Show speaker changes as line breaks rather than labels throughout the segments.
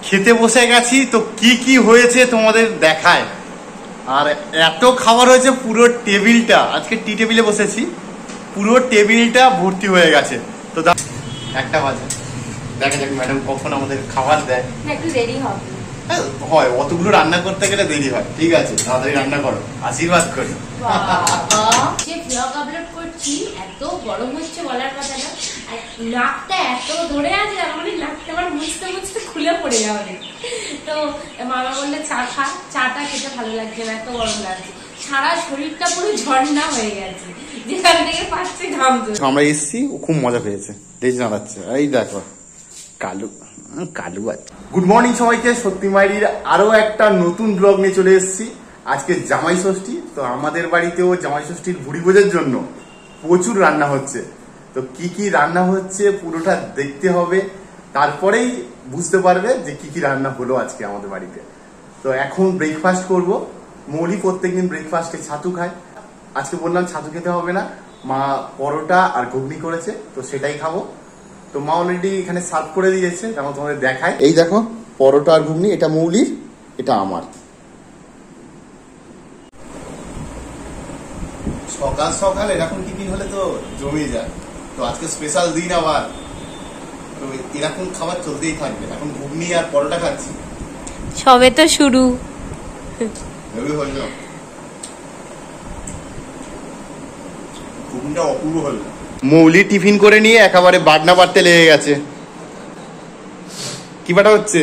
খেতে বসে গেছি তো কি কি হয়েছে তোমাদের দেখায়। আর এত খাবার হয়েছে, পুরো টেবিলটা, আজকে টি টেবিলে বসেছি, পুরো টেবিলটা ভর্তি হয়ে গেছে। তো একটা বাজে, দেখা যাক ম্যাডাম কখন আমাদের খাবার দেয়।
একটু দেরি হবে,
হয় অতগুলো রান্না করতে গেলে দেরি হয়। ঠিক আছে, তাড়াতাড়ি রান্না করো, আশীর্বাদ করি।
যে ব্লগ আপলোড করছি এত গরম হচ্ছে বলার কথা না, আর নাকটা এত ধরে আছে, মানে নাকটা আমার মুছতে মুছতে খুলে পড়ে যাবে। তো মামা বললে চা খা, চাটা খেতে ভালো লাগছে না, এত গরম লাগছে, সারা শরীরটা পুরো ঝর্ণা হয়ে গেছে, যেখান থেকে পাচ্ছে ঘাম।
আমরা এসছি, ও খুব মজা পেয়েছে, লেজ নাড়াচ্ছে। এই দেখো কালু কালু আছে। গুড মর্নিং সবাইকে, সত্যি মাইরির আরো একটা নতুন ব্লগ নিয়ে চলে এসেছি। আজকে জামাই ষষ্ঠী, তো আমাদের বাড়িতেও জামাই ষষ্ঠীর ভুড়ি ভোজের জন্য প্রচুর রান্না হচ্ছে। তো কি কি রান্না হচ্ছে পুরোটা দেখতে হবে, তারপরেই বুঝতে পারবে যে কি কি রান্না হলো আজকে আমাদের বাড়িতে। তো এখন ব্রেকফাস্ট করব। মৌলি প্রত্যেকদিন ব্রেকফাস্টে ছাতু খায়, আজকে বললাম ছাতু খেতে হবে না, মা পরোটা আর ঘুগনি করেছে, তো সেটাই খাবো। তো মা অলরেডি এখানে সার্ভ করে দিয়েছে, তেমন তোমাদের দেখায়। এই দেখো পরোটা আর ঘুগনি, এটা মৌলির, এটা আমার। সকাল সকাল এরকম টিফিন হলে তো জমে যায়। তো আজকে স্পেশাল দিন আবার, তো এরকম খাবার চলতেই থাকবে। এখন ঘুগনি আর পরোটা খাচ্ছি,
সবে তো শুরু।
ঘুগনিটা অপূর্ব হলো। মৌলি টিফিন করে নিয়ে একেবারে বাটনা বাটতে লেগে গেছে। কি বাটা হচ্ছে?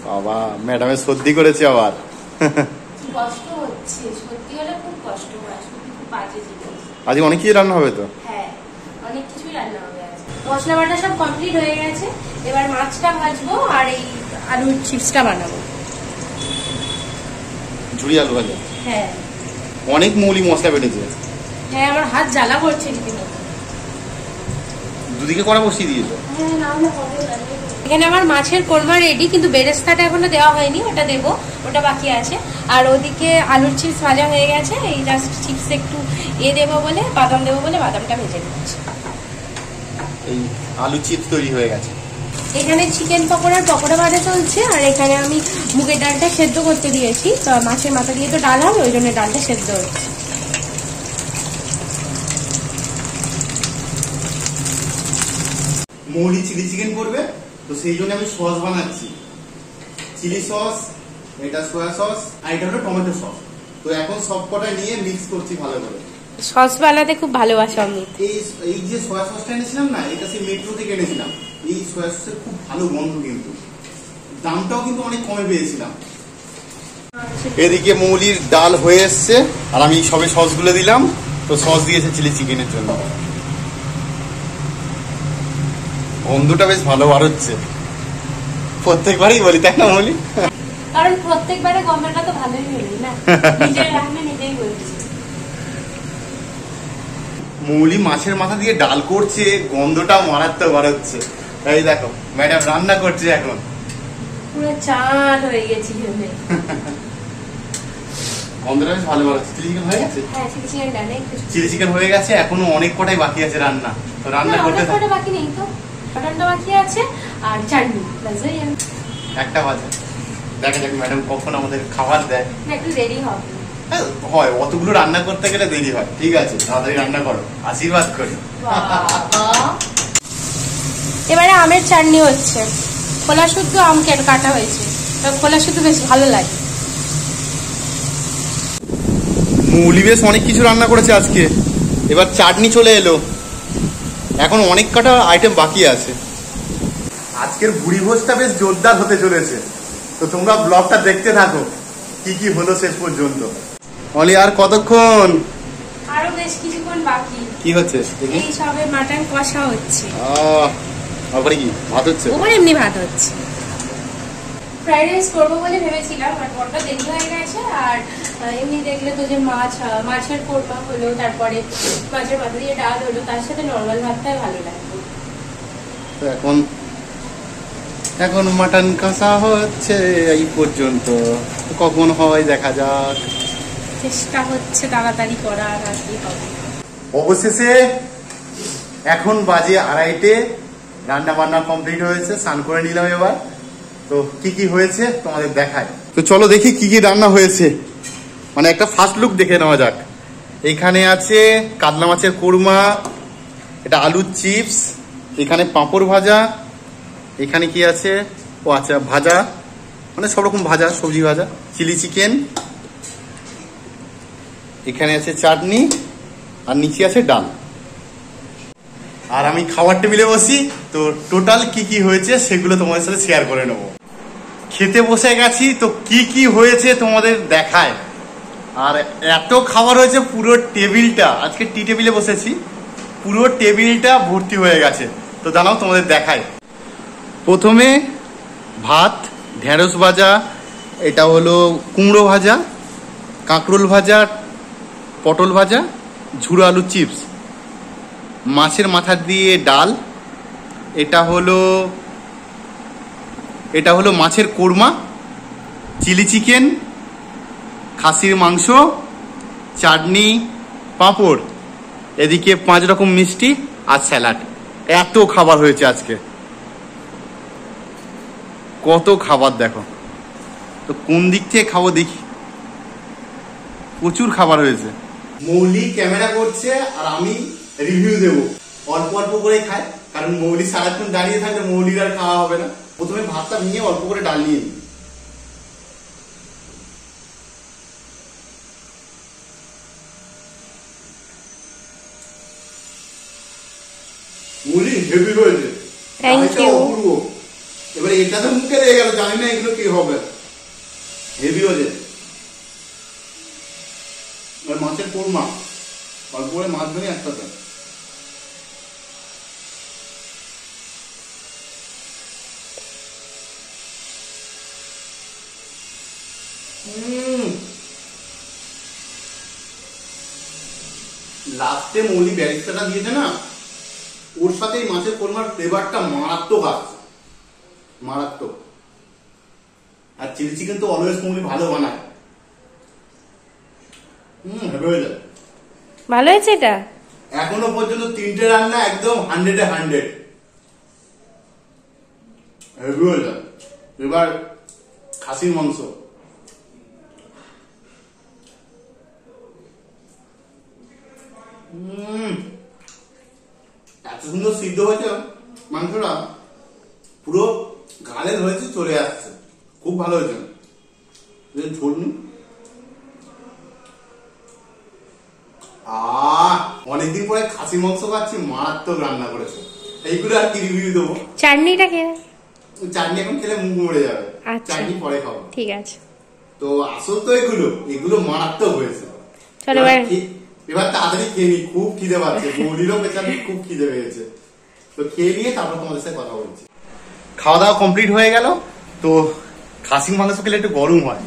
বাবা, ম্যাডামের সর্দি করেছে আবার।
কষ্ট হচ্ছে, সত্যি হলে খুব কষ্ট হয়, খুব বাজে জিনিস।
আজকে অনেক কিছু রান্না হবে তো?
হ্যাঁ, অনেক কিছুই রান্না হবে আজ। মশলা বাটা সব কমপ্লিট হয়ে গেছে, এবার মাছটা ভাজবো আর এই আলুর চিপসটা বানাবো।
ঝুড়ি আলু ভাজা?
হ্যাঁ।
অনেক মৌলি মশলা বেটেছে।
হ্যাঁ, আমার হাত জ্বালা করছে রীতিমতো।
দুদিকে কড়া বসিয়ে দিয়েছো?
হ্যাঁ, না হলে হবে না। এখানে আমার মাছের কোরমা রেডি, কিন্তু বেরেস্তাটা এখনো দেওয়া হয়নি, ওটা দেবো, ওটা বাকি আছে। আর ওদিকে আলুর চিপস ভাজা হয়ে গেছে, এই জাস্ট চিপস একটু দেবো বলে, বাদাম দেবো বলে বাদামটা ভেজে নিচ্ছি।
এই আলু চিপস তৈরি হয়ে গেছে।
এখানে চিকেন পকোড়ার পকোড়া ভাজা চলছে, আর এখানে আমি মুগের ডালটা সেদ্ধ করতে দিয়েছি। তো মাছের মাথা দিয়ে তো ডাল হবে, ওই জন্য ডালটা সেদ্ধ হচ্ছে।
মৌলি চিলি চিকেন করবে, তো সেই জন্য আমি সস বানাচ্ছি। চিলি সস, এটা সোয়া সস, আর এটা হলো টমেটো সস। তো এখন সব কটা নিয়ে মিক্স করছি ভালো করে।
সস বানাতে খুব ভালোবাসো আমি।
এই যে সোয়া সসটা এনেছিলাম না, এটা সেই মেট্রো থেকে এনেছিলাম। এই সোয়া সসের খুব ভালো গন্ধ, কিন্তু দামটাও কিন্তু অনেক কমে পেয়েছিলাম। এদিকে মৌলির ডাল হয়ে এসছে, আর আমি সবে সসগুলো দিলাম। তো সস দিয়েছে চিলি চিকেনের জন্য। গন্ধটা বেশ ভালো বার হচ্ছে, প্রত্যেকবারই বলি তাই না মৌলি?
কারণ প্রত্যেকবারে গন্ধটা তো ভালোই হলো না, নিজের রান্না নিজেই বলছি।
মৌলি মাছের মাথা দিয়ে ডাল করছে, গন্ধটা মারাত্মক বার হচ্ছে। এই দেখো ম্যাডাম রান্না করছে এখন,
পুরো চাল হয়ে গেছি।
গন্ধটা বেশ ভালো বার হচ্ছে। চিলি চিকেন হয়ে গেছে?
হ্যাঁ, চিলি চিকেন ডালে
চিলি চিকেন হয়ে গেছে, এখনো অনেক কটাই বাকি আছে রান্না। তো রান্না করতে
বাকি নেই, তো মাটনটা বাকি আছে আর চাটনি,
একটা বাজে, দেখা যাক ম্যাডাম কখন আমাদের খাবার দেয়।
একটু দেরি হবে,
হয় অতগুলো রান্না করতে গেলে দেরি হয়। ঠিক আছে, তাড়াতাড়ি রান্না করো, আশীর্বাদ করি।
এবারে আমের চাটনি হচ্ছে, খোলা শুদ্ধ আম কাটা হয়েছে, খোলা শুদ্ধ বেশ ভালো লাগে।
মৌলি বেশ অনেক কিছু রান্না করেছে আজকে, এবার চাটনি চলে এলো, এখন অনেক কটা আইটেম বাকি আছে। আজকের ভুড়ি ভোজটা বেশ জোরদার হতে চলেছে, তো তোমরা ব্লগটা দেখতে থাকো কি কি হলো শেষ পর্যন্ত। অলি আর কতক্ষণ?
আরো বেশ কিছুক্ষণ বাকি।
কি হচ্ছে?
এই সবে মাটন কষা হচ্ছে।
তারপরে কি ভাত হচ্ছে?
ওপরে এমনি ভাত হচ্ছে। ফ্রাইড রাইস করবো বলে ভেবেছিলাম, আর বড়টা দেরি হয়ে গেছে। আর এমনি দেখলে তো যে মাছের কোরমা হলো, তারপরে মাছের মাথা দিয়ে ডাল হলো, তার সাথে নর্মাল ভাতটাই ভালো লাগবে।
তো এখন মাটন কষা হচ্ছে এই পর্যন্ত, কখন হয় দেখা যাক।
চেষ্টা হচ্ছে তাড়াতাড়ি করার, আর কি হবে।
অবশেষে এখন বাজে 2:30, রান্না বান্না কমপ্লিট হয়েছে, স্নান করে নিলাম এবার। তো কি কি হয়েছে তোমাদের দেখায়। তো চলো দেখি কি কি রান্না হয়েছে, মানে একটা ফার্স্ট লুক দেখে নেওয়া যাক। এইখানে আছে কাতলা মাছের কোরমা, এটা আলুর চিপস, এখানে পাঁপড় ভাজা, এখানে কি আছে, ও আচ্ছা ভাজা, মানে সব রকম ভাজা, সবজি ভাজা, চিলি চিকেন, এখানে আছে চাটনি, আর নিচে আছে ডাল। আর আমি খাবার টেবিলে বসি, তো টোটাল কি কি হয়েছে সেগুলো তোমাদের সাথে শেয়ার করে নেবো। খেতে বসে গেছি, তো কি কি হয়েছে তোমাদের দেখায়। আর এত খাবার হয়েছে, পুরো টেবিলটা, আজকে টি টেবিলে বসেছি, পুরো টেবিলটা ভর্তি হয়ে গেছে। তো জানাও তোমাদের দেখায়। প্রথমে ভাত, ঢেঁড়স ভাজা, এটা হলো কুমড়ো ভাজা, কাঁকরোল ভাজা, পটল ভাজা, ঝুড়ো আলু চিপস, মাছের মাথা দিয়ে ডাল, এটা হলো মাছের কোরমা, চিলি চিকেন, খাসির মাংস, চাটনি, পাঁপড়, এদিকে 5 রকম মিষ্টি আর স্যালাড। এত খাবার হয়েছে আজকে, কত খাবার দেখো। তো কোন দিক থেকে খাবো দেখি, প্রচুর খাবার হয়েছে। মৌলি ক্যামেরা করছে আর আমি রিভিউ দেব। অল্প অল্প করে খাই, কারণ মৌলি সারাক্ষণ দাঁড়িয়ে থাকলে মৌলির আর খাওয়া হবে না। প্রথমে ভাতটা ভেঙে অল্প করে ডাল নিয়ে নিই। মৌলি হেভি হয়েছে,
থ্যাংক ইউ।
অপূর্ব। এবারে এটা তো মুখে লেগে গেল, জানি না এগুলো কি হবে, হেভি হয়েছে। মাছের কোরমা, অল্প করে মাছ ভেঙে একসাথে, লাস্টে মৌলি ব্যারিস্তাটা দিয়েছে না, ওর সাথে এই মাছের কোরমার ফ্লেভারটা মারাত্মক আসছে, মারাত্মক। আর চিলি চিকেন তো অলওয়েজ মৌলি ভালো বানায়। হেভি হয়ে যায়,
ভালো হয়েছে এটা।
এখনো পর্যন্ত 3টে রান্না একদম 100-এ 100। হেভি হয়ে যায়। এবার খাসির মাংস, এত সুন্দর সিদ্ধ হয়েছে মাংসটা, পুরো গালে ধরেছে, চলে আসছে, খুব ভালো হয়েছে। ঝোল নি, অনেকদিন পরে খাসি মাংস খাচ্ছি, মারাত্মক রান্না করেছে। এইগুলো আর কি রিভিউ দেবো।
চাটনিটা কে?
চাটনি এখন খেলে মুখ মরে যাবে, চাটনি পরে খাবো।
ঠিক আছে।
তো আসল তো এগুলো মারাত্মক হয়েছে।
চলো
এবার তাড়াতাড়ি খেয়ে নি, খুব খিদে পাচ্ছে, বৌদিরও পেছনে খুব খিদে পেয়েছে। তো খেয়ে নিয়ে তারপর তোমাদের সাথে কথা বলছি। খাওয়া দাওয়া কমপ্লিট হয়ে গেল। তো খাসির মাংস খেলে একটু গরম হয়,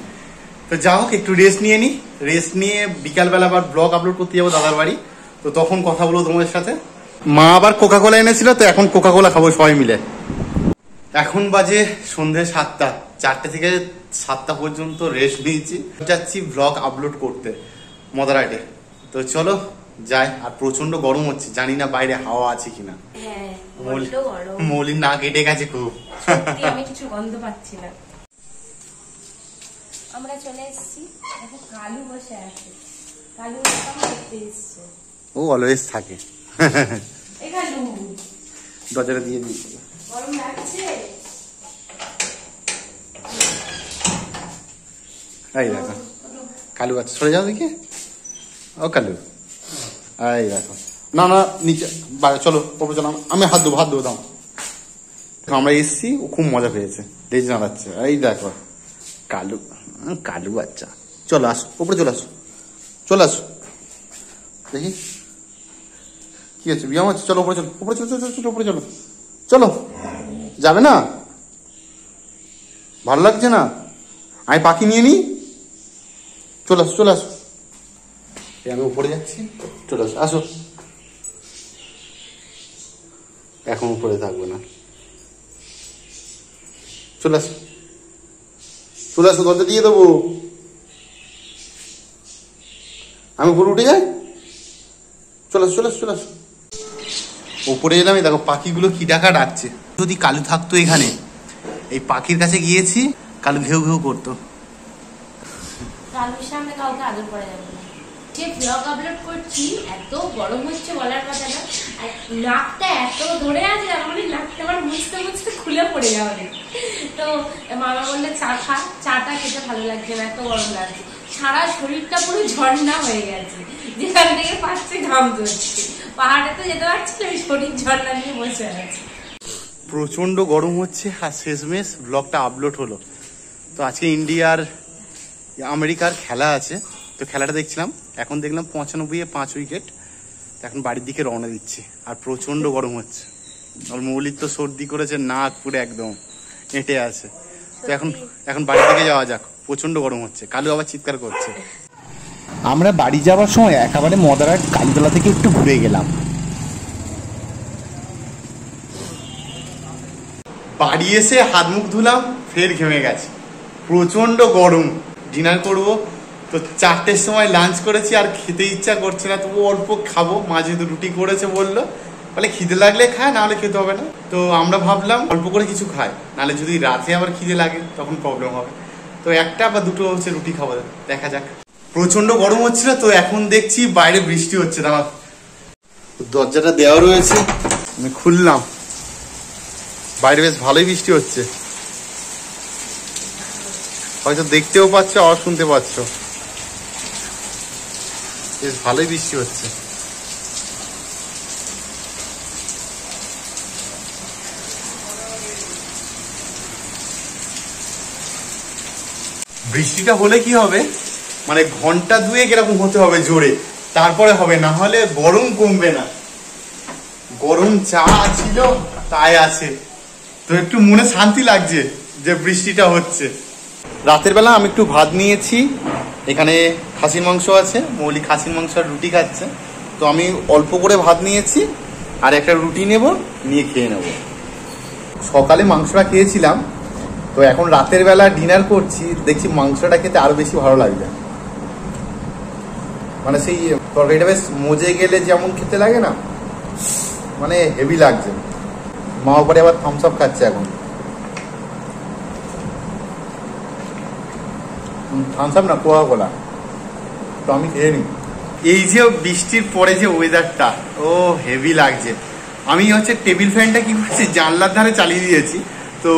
তো যা হোক একটু রেস্ট নিয়ে নি। রেস্ট নিয়ে বিকালবেলা আবার ব্লগ আপলোড করতে যাবো দাদার বাড়ি, তো তখন কথা বলবো তোমাদের সাথে। মা আবার কোকা কোলা এনেছিল, তো এখন কোকা কোলা খাবো সবাই মিলে। এখন বাজে সন্ধ্যে 7টা, 4টে থেকে 7টা পর্যন্ত রেস্ট নিয়েছি, যাচ্ছি ব্লগ আপলোড করতে মদারাটে। তো চলো যাই। আর প্রচন্ড গরম হচ্ছে, জানি না বাইরে হাওয়া আছে কিনা। মৌলির না কেটে গেছে খুব,
আমি কিছু গন্ধ পাচ্ছি না। আমরা চলে এসেছি, দেখো কালু বসে আছে, কালু দেখতে এসছে।
ও অলওয়েজ থাকে।
এই কালু,
দরজাটা দিয়ে দিই।
গরম লাগছে?
এই দেখো কালু আছে, সরে যাও দেখে। ও কালু, এই দেখো। না না নিচে, চলো ওপরে চলো, আমি হাত দেবো দাও। আমরা এসছি, ও খুব মজা পেয়েছে, লেজ নাড়াচ্ছে। এই দেখো কালু, কালু বাচ্চা। চলো আসো, উপরে চলে আসো, চলে আসো। দেখি কি আছে, ব্যায়াম আছে। চলো উপরে চলো, উপরে চলো, চলো উপরে চলো, চলো। যাবে না? ভালো লাগছে না? আমি পাখি নিয়ে নি, চলে আসো, চলে আসো। আমি উপরে যাচ্ছি, চলে আসো, আসো। এখন উপরে থাকবে না, চলে আসো, চলে আসো, দরজা দিয়ে দেবো। আমি উপরে উঠে যাই, চলে আসো, চলে আসো, চলে আসো। উপরে এলাম, দেখো পাখিগুলো কি ডাকা ডাকছে। যদি কালু থাকতো এখানে এই পাখির কাছে গিয়েছি, কালু ঘেউ ঘেউ করতো।
কালুর সামনে কাউকে আদর করা যাবে না। যে ব্লগ আপলোড করছি এত গরম হচ্ছে বলার কথা না, আর নাকটা এত ধরে আছে মানে নাকটা আমার মুছতে মুছতে খুলে পড়ে যাবে। তো মামা বললে চা খা, চাটা খেতে ভালো লাগছে না, এত গরম লাগছে। সারা শরীরটা পুরো ঝর্ণা হয়ে গেছে, যেখান থেকে পাচ্ছে ঘাম ধরছে। পাহাড়ে তো যেতে পারছি না, শরীর ঝর্ণা নিয়ে বসে আছে।
প্রচন্ড গরম হচ্ছে আর শেষমেশ ব্লগটা আপলোড হলো। তো আজকে ইন্ডিয়ার আমেরিকার খেলা আছে, তো খেলাটা দেখছিলাম। এখন দেখলাম 95-এ 5 উইকেট। এখন বাড়ির দিকে রওনা দিচ্ছি, আর প্রচন্ড গরম হচ্ছে। আর মৌলিক তো সর্দি করেছে, নাক পুরো একদম এঁটে আছে। তো এখন বাড়ির দিকে যাওয়া যাক, প্রচন্ড গরম হচ্ছে। কালু আবার চিৎকার করছে।
আমরা বাড়ি যাওয়ার সময় একেবারে মদারার কালীতলা থেকে একটু ঘুরে গেলাম।
বাড়ি এসে হাত মুখ ধুলাম, ফের ঘেমে গেছে, প্রচন্ড গরম। ডিনার করব, তো 4টের সময় লাঞ্চ করেছি, আর খেতে ইচ্ছা করছে না, তবু অল্প খাবো। মা যেহেতু রুটি করেছে বললো, বলে খিদে লাগলে খায়, নাহলে খেতে হবে না। তো আমরা ভাবলাম অল্প করে কিছু খাই, নাহলে যদি রাতে আবার খিদে লাগে তখন প্রবলেম হবে। তো 1টা বা 2টো হচ্ছে রুটি খাবো, দেখা যাক। প্রচন্ড গরম হচ্ছিল, তো এখন দেখছি বাইরে বৃষ্টি হচ্ছে। দাঁড়া, দরজাটা দেওয়া রয়েছে, আমি খুললাম। বাইরে বেশ ভালোই বৃষ্টি হচ্ছে, হয়তো দেখতেও পাচ্ছ আর শুনতে পাচ্ছ। বেশ ভালোই বৃষ্টি হচ্ছে। বৃষ্টিটা হলে কি হবে, মানে ঘন্টা 2 এরকম হতে হবে জোরে, তারপরে হবে, না হলে গরম কমবে না। গরম চা ছিল তাই আছে, তো একটু মনে শান্তি লাগছে যে বৃষ্টিটা হচ্ছে। রাতের বেলা আমি একটু ভাত নিয়েছি, এখানে খাসির মাংস আছে, মৌলি খাসির মাংস আর রুটি খাচ্ছে। তো আমি অল্প করে ভাত নিয়েছি, আর একটা রুটি নেব, নিয়ে খেয়ে নেব। সকালে মাংসটা খেয়েছিলাম, তো এখন রাতের বেলা ডিনার করছি, দেখছি মাংসটা খেতে আরো বেশি ভালো লাগছে। মানে সেই তরকারিটা বেশ মজে গেলে যেমন খেতে লাগে না, মানে হেভি লাগছে। মা উপরে আবার থামস আপ খাচ্ছে এখন। থামস আপ না, কোকা কোলা। তো আমি খেয়ে নিই। এই যে বৃষ্টির পরে যে ওয়েদারটা, ও হেভি লাগছে। আমি হচ্ছে টেবিল ফ্যানটা কি করছি, জানলার ধারে চালিয়ে দিয়েছি, তো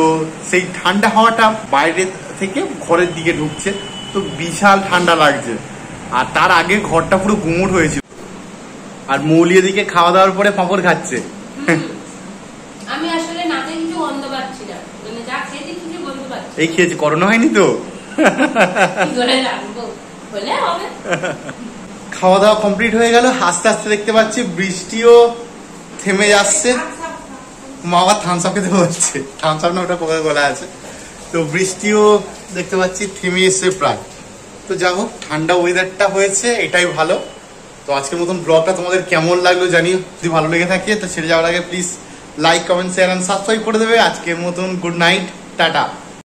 সেই ঠান্ডা হাওয়াটা বাইরে থেকে ঘরের দিকে ঢুকছে, তো বিশাল ঠান্ডা লাগছে। আর তার আগে ঘরটা পুরো গুমোট হয়েছিল। আর মৌলি এদিকে খাওয়া দাওয়ার পরে পাঁপড় খাচ্ছে।
আমি আসলে নাকে কিছু গন্ধ পাচ্ছি না, মানে যা খেয়েছি কিছু গন্ধ পাচ্ছি।
এই খেয়েছি, করোনা হয়নি তো?
কি করে জানবো, হলে হবে।
খাওয়া দাওয়া কমপ্লিট হয়ে গেল, আস্তে আস্তে দেখতে পাচ্ছি বৃষ্টিও থেমে যাচ্ছে। মা আবার থামস আপ খেতে বলছে, থামস আপ না ওটা কোকা কোলা আছে। তো বৃষ্টিও দেখতে পাচ্ছি থেমে এসছে প্রায়। তো যাই হোক, ঠান্ডা ওয়েদারটা হয়েছে, এটাই ভালো। তো আজকের মতন ব্লগটা তোমাদের কেমন লাগলো জানিও। যদি ভালো লেগে থাকে তো ছেড়ে যাওয়ার আগে please like, comment, share and subscribe করে দেবে। আজকের মতন গুড নাইট, টাটা।